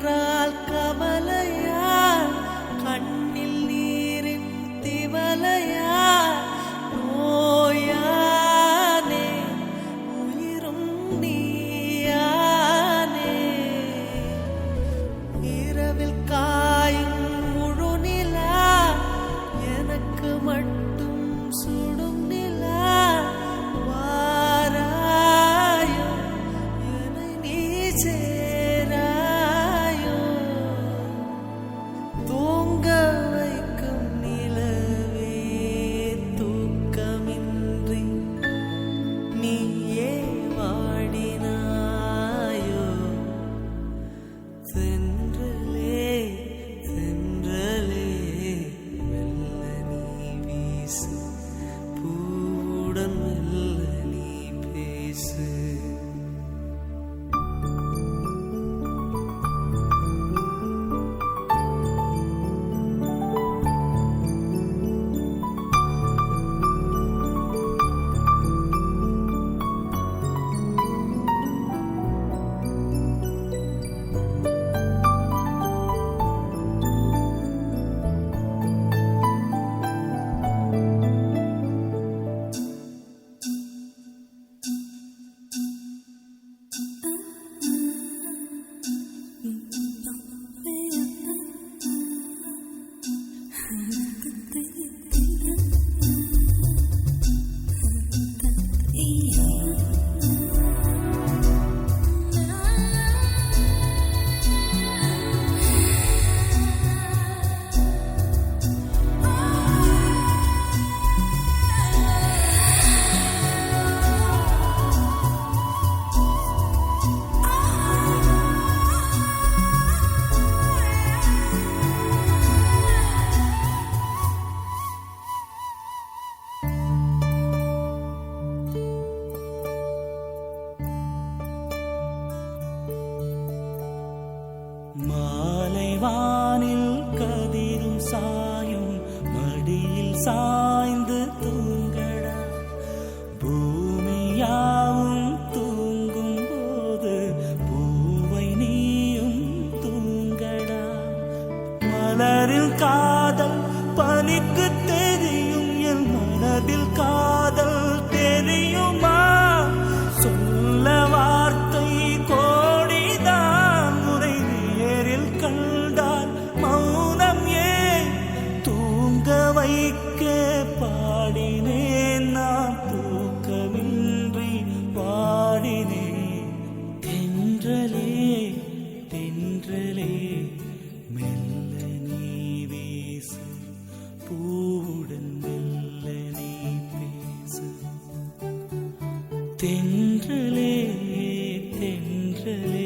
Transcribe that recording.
என்றால் கவலையா, கண்ணில் நீரின் திவலையா, நோயானே உயிரும் நீயானே. இரவில் காயும் முழு நிலா, எனக்கு மட்டும் சுடும் நிலா, வாராயோ என்னை நீ சேராயோ. தூங்க வைக்கும் நிலவே தூக்கமின்றி நீயே வாடினாயோ. தென்றலே தென்றலே மெல்ல நீ வீசு, பூவுடன் மெல்ல நீ பேசு. மாலைவானில் கதிரும் சாயும், மடியில் சாய்ந்து தூங்கடா. பூமியாவும் தூங்கும் போது பூவை நீயும் தூங்கடா. மலரில் காதல் பனிக்கு தெரியும், என் மனதில் காதல் தெரியுமா? சொல்ல வார்த்தை கோடிதான், முறை நேரில் கண்டால் மௌனம் ஏன்? தூங்க வைக்க பாடினேன் நான், தூக்கமின்றி பாடினேன். தென்றலே தென்றலே மெல்ல நீ வீசு, பூவுடன் மெல்ல நீ பேசு. தென்றலே தென்றலே